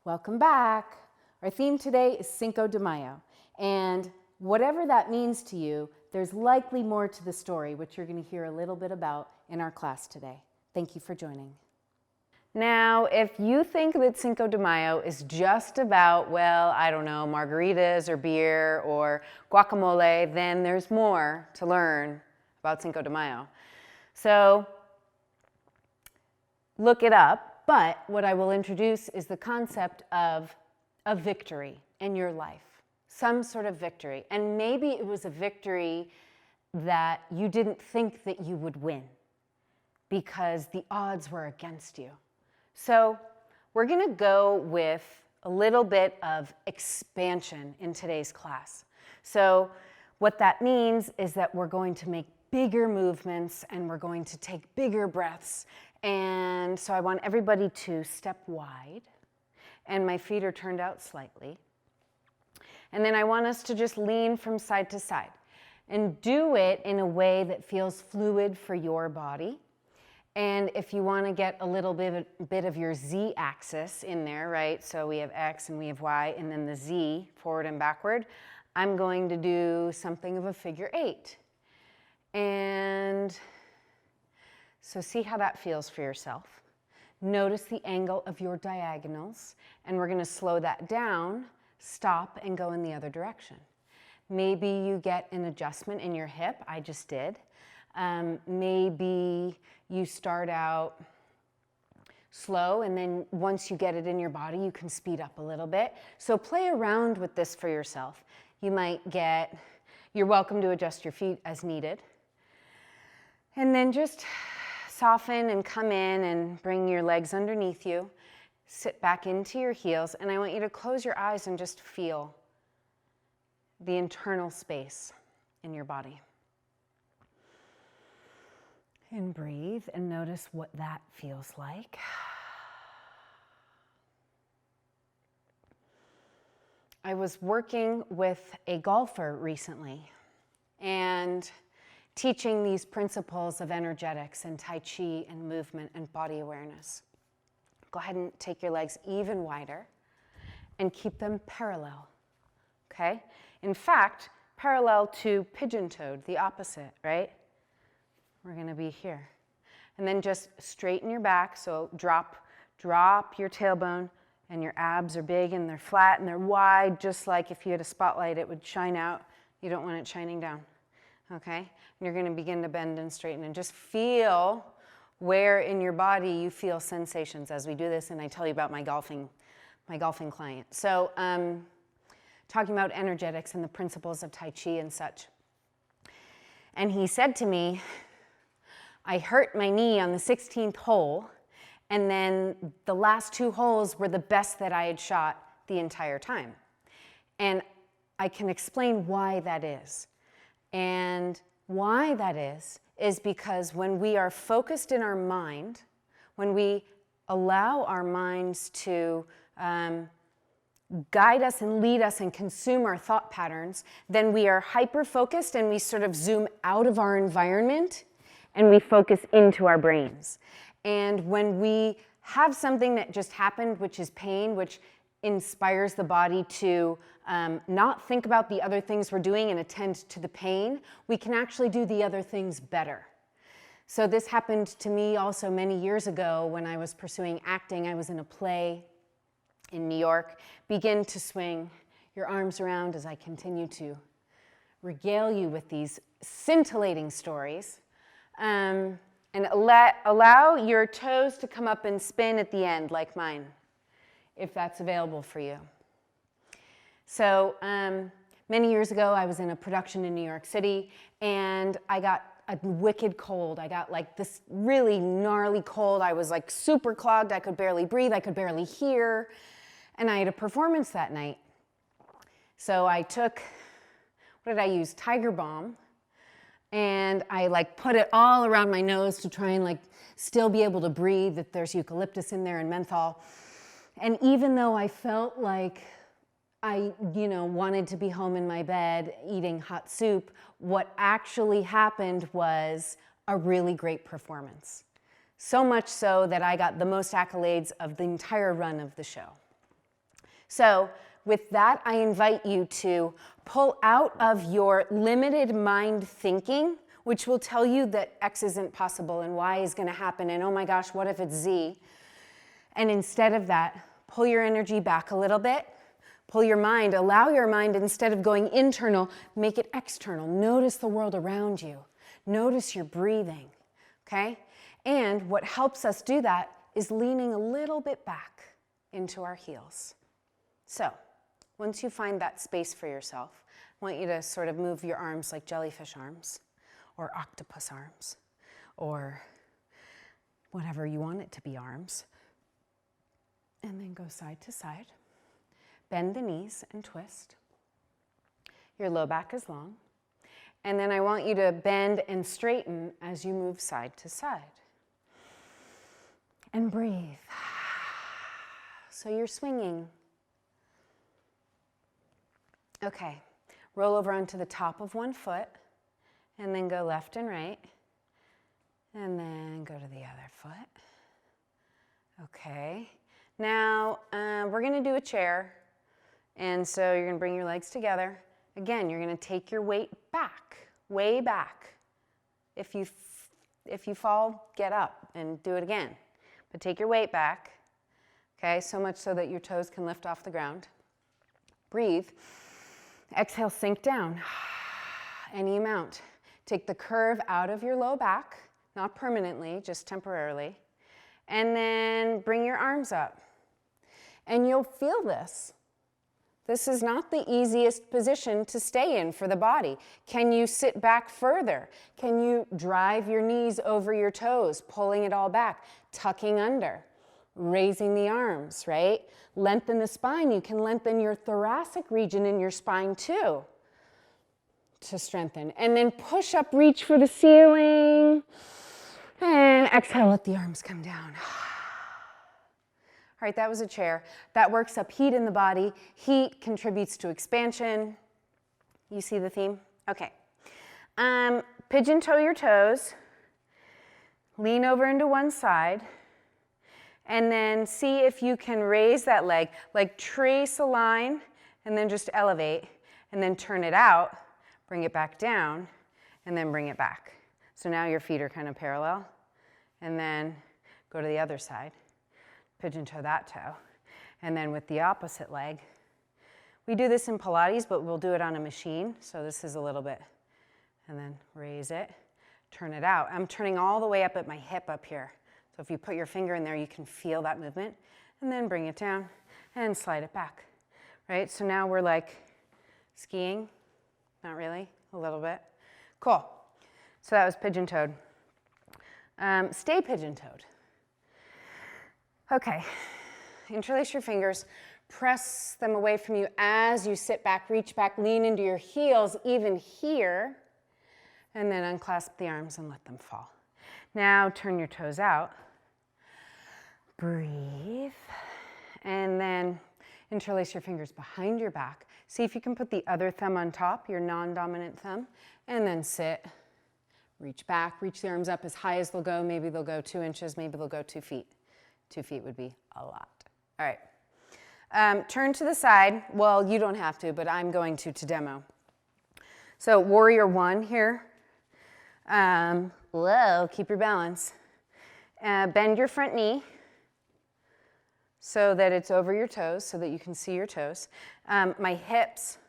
Welcome back. Our theme today is Cinco de Mayo. And whatever that means to you, there's likely more to the story, which you're going to hear a little bit about in our class today. Thank you for joining. Now, if you think that Cinco de Mayo is just about, well, I don't know, margaritas or beer or guacamole, then there's more to learn about Cinco de Mayo. So look it up. But what I will introduce is the concept of a victory in your life, some sort of victory. And maybe it was a victory that you didn't think that you would win because the odds were against you. So we're going to go with a little bit of expansion in today's class. So what that means is that we're going to make bigger movements and we're going to take bigger breaths. And so I want everybody to step wide, and my feet are turned out slightly. And then I want us to just lean from side to side and do it in a way that feels fluid for your body. And if you want to get a little bit of your Z axis in there, right? So we have X and we have Y, and then the Z, forward and backward. I'm going to do something of a figure 8. And so see how that feels for yourself. Notice the angle of your diagonals, and we're going to slow that down, stop, and go in the other direction. Maybe you get an adjustment in your hip. I just did. Maybe you start out slow, and then once you get it in your body, you can speed up a little bit. So play around with this for yourself. You're welcome to adjust your feet as needed. And then just soften and come in and bring your legs underneath you. Sit back into your heels, and I want you to close your eyes and just feel the internal space in your body. And breathe and notice what that feels like. I was working with a golfer recently and teaching these principles of energetics and Tai Chi and movement and body awareness. Go ahead and take your legs even wider and keep them parallel, okay? In fact, parallel to pigeon-toed, the opposite, right? We're going to be here. And then just straighten your back, so drop your tailbone, and your abs are big and they're flat and they're wide, just like if you had a spotlight, it would shine out. You don't want it shining down. Okay? And you're going to begin to bend and straighten and just feel where in your body you feel sensations as we do this, and I tell you about my golfing client. So talking about energetics and the principles of Tai Chi and such. And he said to me, I hurt my knee on the 16th hole, and then the last 2 holes were the best that I had shot the entire time. And I can explain why that is. And why that is because when we are focused in our mind, when we allow our minds to guide us and lead us and consume our thought patterns, then we are hyper-focused and we sort of zoom out of our environment and we focus into our brains. And when we have something that just happened, which is pain, which inspires the body to not think about the other things we're doing and attend to the pain, we can actually do the other things better. So this happened to me also many years ago when I was pursuing acting. I was in a play in New York. Begin to swing your arms around as I continue to regale you with these scintillating stories. And allow your toes to come up and spin at the end like mine, if that's available for you. So many years ago, I was in a production in New York City, and I got a wicked cold. I got like this really gnarly cold. I was like super clogged. I could barely breathe. I could barely hear. And I had a performance that night. So I took, what did I use? Tiger Balm. And I like put it all around my nose to try and like still be able to breathe, that there's eucalyptus in there and menthol. And even though I felt like I, wanted to be home in my bed eating hot soup, what actually happened was a really great performance. So much so that I got the most accolades of the entire run of the show. So with that, I invite you to pull out of your limited mind thinking, which will tell you that X isn't possible and Y is going to happen, and oh my gosh, what if it's Z? And instead of that, pull your energy back a little bit. Pull your mind, allow your mind, instead of going internal, make it external. Notice the world around you. Notice your breathing, okay? And what helps us do that is leaning a little bit back into our heels. So, once you find that space for yourself, I want you to sort of move your arms like jellyfish arms, or octopus arms, or whatever you want it to be arms. And then go side to side. Bend the knees and twist. Your low back is long. And then I want you to bend and straighten as you move side to side. And breathe. So you're swinging. Okay, roll over onto the top of one foot, and then go left and right, and then go to the other foot. Okay, now we're gonna do a chair, and so you're gonna bring your legs together. Again, you're gonna take your weight back, way back. If you fall, get up and do it again. But take your weight back, okay, so much so that your toes can lift off the ground. Breathe. Exhale, sink down, any amount. Take the curve out of your low back, not permanently, just temporarily. And then bring your arms up. And you'll feel this. This is not the easiest position to stay in for the body. Can you sit back further? Can you drive your knees over your toes, pulling it all back, tucking under, raising the arms, right? Lengthen the spine. You can lengthen your thoracic region in your spine too to strengthen. And then push up, reach for the ceiling. And exhale, let the arms come down. All right, that was a chair. That works up heat in the body. Heat contributes to expansion. You see the theme? Okay. Pigeon toe your toes. Lean over into one side. And then see if you can raise that leg, like trace a line, and then just elevate, and then turn it out, bring it back down, and then bring it back. So now your feet are kind of parallel, and then go to the other side, pigeon toe that toe, and then with the opposite leg. We do this in Pilates, but we'll do it on a machine, so this is a little bit, and then raise it, turn it out. I'm turning all the way up at my hip up here. So if you put your finger in there, you can feel that movement, and then bring it down and slide it back, right? So now we're like skiing, not really, a little bit. Cool. So that was pigeon-toed. Stay pigeon-toed. Okay, interlace your fingers, press them away from you as you sit back, reach back, lean into your heels, even here, and then unclasp the arms and let them fall. Now turn your toes out. Breathe, and then interlace your fingers behind your back. See if you can put the other thumb on top, your non-dominant thumb, and then sit. Reach back, reach the arms up as high as they'll go. Maybe they'll go 2 inches, maybe they'll go 2 feet. 2 feet would be a lot. All right, turn to the side. Well, you don't have to, but I'm going to demo. So warrior one here. Whoa, keep your balance. Bend your front knee so that it's over your toes, so that you can see your toes. My hips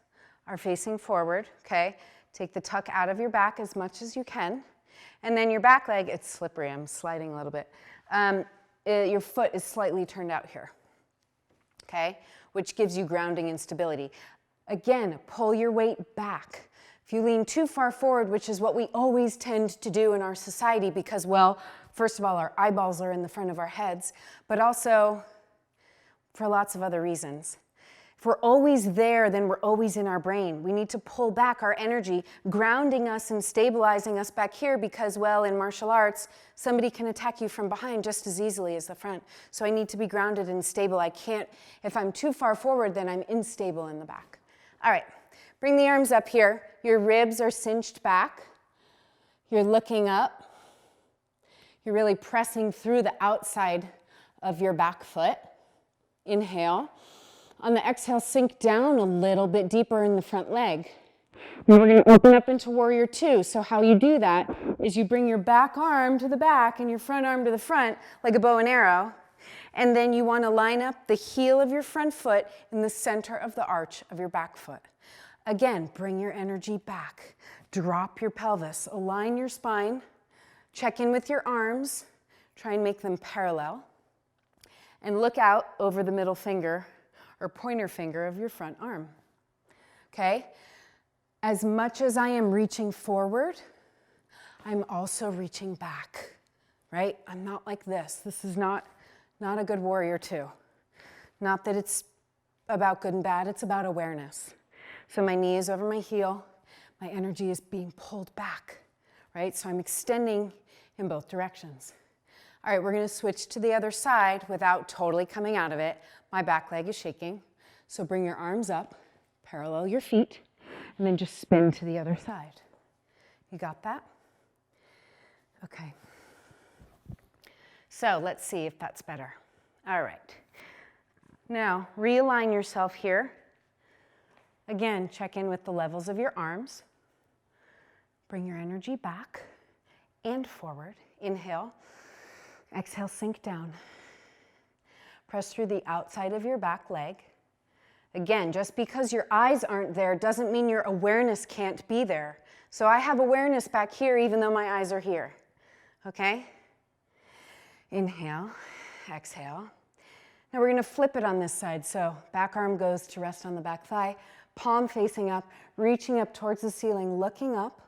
are facing forward, okay? Take the tuck out of your back as much as you can. And then your back leg, it's slippery, I'm sliding a little bit. Your foot is slightly turned out here, okay? Which gives you grounding and stability. Again, pull your weight back. If you lean too far forward, which is what we always tend to do in our society because, well, first of all, our eyeballs are in the front of our heads, but also for lots of other reasons. If we're always there, then we're always in our brain. We need to pull back our energy, grounding us and stabilizing us back here because, well, in martial arts, somebody can attack you from behind just as easily as the front. So I need to be grounded and stable. I can't, if I'm too far forward, then I'm unstable in the back. All right, bring the arms up here. Your ribs are cinched back. You're looking up. You're really pressing through the outside of your back foot. Inhale. On the exhale, sink down a little bit deeper in the front leg. And we're going to open up into warrior two. So how you do that is you bring your back arm to the back and your front arm to the front like a bow and arrow. And then you want to line up the heel of your front foot in the center of the arch of your back foot. Again, bring your energy back. Drop your pelvis. Align your spine. Check in with your arms. Try and make them parallel. And look out over the middle finger or pointer finger of your front arm. Okay? As much as I am reaching forward, I'm also reaching back, right? I'm not like this. This is not a good warrior two. Not that it's about good and bad, it's about awareness. So my knee is over my heel, my energy is being pulled back, right? So I'm extending in both directions. All right, we're gonna switch to the other side without totally coming out of it. My back leg is shaking, so bring your arms up, parallel your feet, and then just spin to the other side. You got that? Okay. So let's see if that's better. All right. Now, realign yourself here. Again, check in with the levels of your arms. Bring your energy back and forward. Inhale. Exhale, sink down. Press through the outside of your back leg. Again, just because your eyes aren't there doesn't mean your awareness can't be there. So I have awareness back here even though my eyes are here. Okay? Inhale, exhale. Now we're going to flip it on this side. So back arm goes to rest on the back thigh, palm facing up, reaching up towards the ceiling, looking up.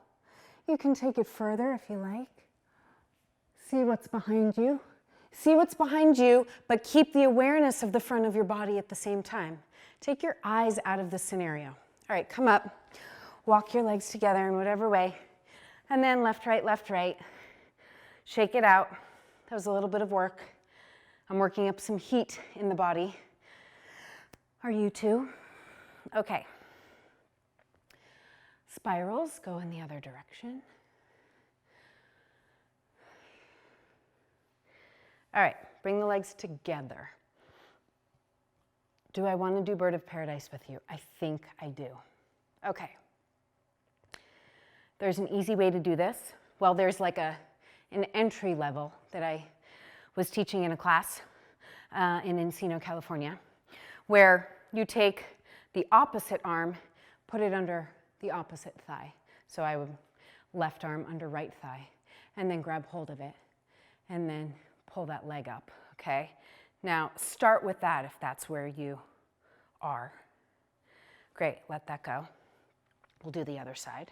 You can take it further if you like. See what's behind you. See what's behind you, but keep the awareness of the front of your body at the same time. Take your eyes out of the scenario. All right, come up. Walk your legs together in whatever way. And then left, right, left, right. Shake it out. That was a little bit of work. I'm working up some heat in the body. Are you too? Okay. Spirals go in the other direction. All right, bring the legs together. Do I want to do Bird of Paradise with you? I think I do. Okay. There's an easy way to do this. Well, there's like an entry level that I was teaching in a class in Encino, California, where you take the opposite arm, put it under the opposite thigh. So I would left arm under right thigh, and then grab hold of it, and then pull that leg up, okay? Now, start with that if that's where you are. Great, let that go. We'll do the other side.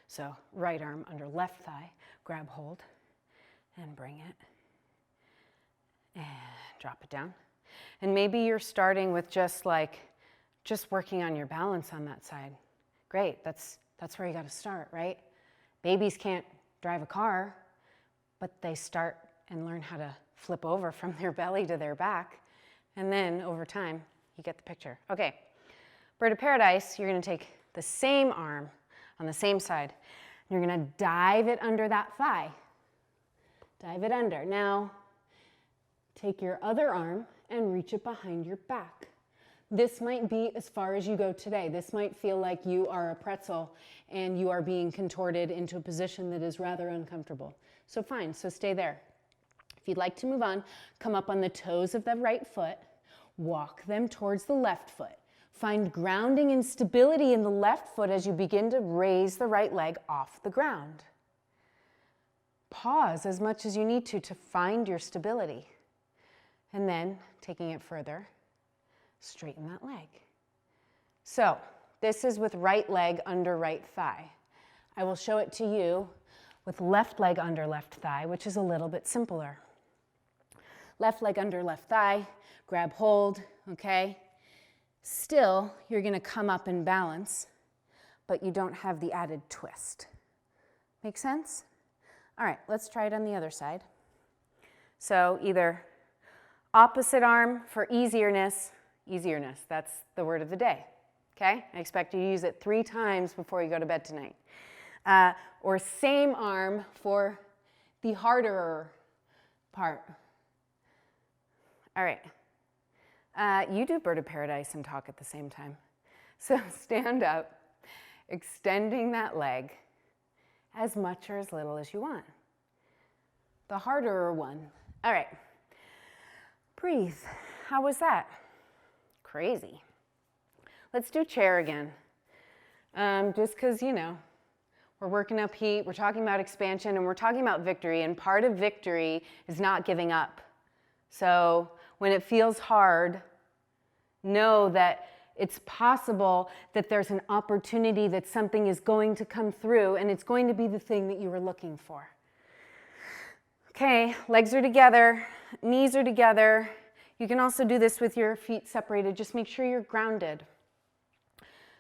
So right arm under left thigh, grab hold, and bring it. And drop it down. And maybe you're starting with just working on your balance on that side. Great, that's where you gotta start, right? Babies can't drive a car, but they start and learn how to flip over from their belly to their back. And then over time, you get the picture. Okay, Bird of Paradise, you're gonna take the same arm on the same side. And you're gonna dive it under that thigh. Dive it under. Now, take your other arm and reach it behind your back. This might be as far as you go today. This might feel like you are a pretzel and you are being contorted into a position that is rather uncomfortable. So fine, so stay there. If you'd like to move on, come up on the toes of the right foot, walk them towards the left foot. Find grounding and stability in the left foot as you begin to raise the right leg off the ground. Pause as much as you need to find your stability. And then, taking it further, straighten that leg. So, this is with right leg under right thigh. I will show it to you with left leg under left thigh, which is a little bit simpler. Left leg under left thigh, grab hold, okay? Still, you're gonna come up and balance, but you don't have the added twist. Make sense? All right, let's try it on the other side. So either opposite arm for easierness, that's the word of the day, okay? I expect you to use it 3 times before you go to bed tonight. Or same arm for the harder part. All right. You do bird of paradise and talk at the same time. So stand up, extending that leg as much or as little as you want. The harder one. All right. Breathe. How was that? Crazy. Let's do chair again. Just because, you know, we're working up heat, we're talking about expansion, and we're talking about victory, and part of victory is not giving up. So when it feels hard, know that it's possible that there's an opportunity that something is going to come through, and it's going to be the thing that you were looking for. Okay, legs are together, knees are together. You can also do this with your feet separated. Just make sure you're grounded.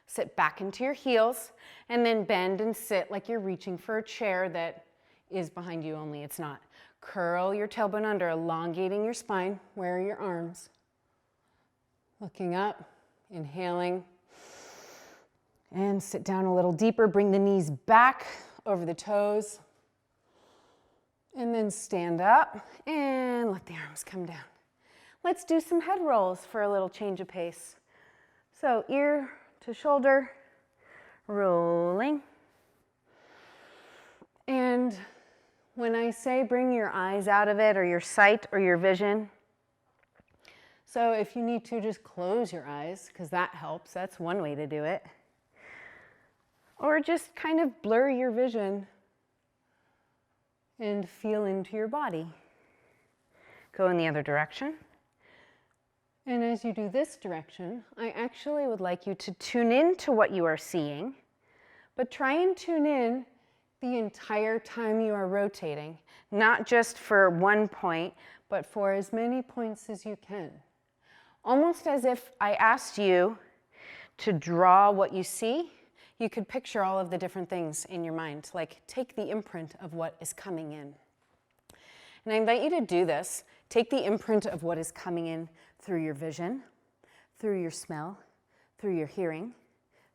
Sit back into your heels, and then bend and sit like you're reaching for a chair that is behind you, only it's not. Curl your tailbone under, elongating your spine. Where are your arms? Looking up, inhaling, and sit down a little deeper. Bring the knees back over the toes, and then stand up and let the arms come down. Let's do some head rolls for a little change of pace. So ear to shoulder, rolling. And when I say bring your eyes out of it, or your sight or your vision, so if you need to, just close your eyes, because that helps. That's one way to do it. Or just kind of blur your vision and feel into your body. Go in the other direction. And as you do this direction, I actually would like you to tune in to what you are seeing, but try and tune in the entire time you are rotating, not just for one point, but for as many points as you can. Almost as if I asked you to draw what you see, you could picture all of the different things in your mind, like take the imprint of what is coming in. And I invite you to do this. Take the imprint of what is coming in through your vision, through your smell, through your hearing,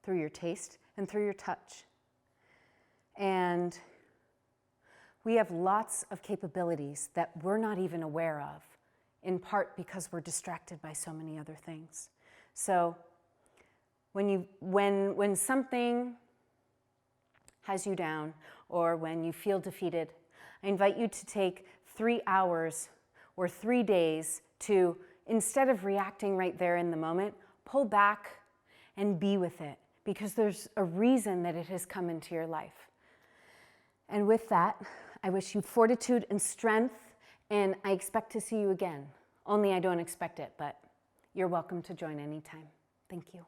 through your taste, and through your touch. And we have lots of capabilities that we're not even aware of, in part because we're distracted by so many other things. So when something has you down, or when you feel defeated, I invite you to take 3 hours or 3 days to, instead of reacting right there in the moment, pull back and be with it, because there's a reason that it has come into your life. And with that, I wish you fortitude and strength, and I expect to see you again. Only I don't expect it, but you're welcome to join anytime. Thank you.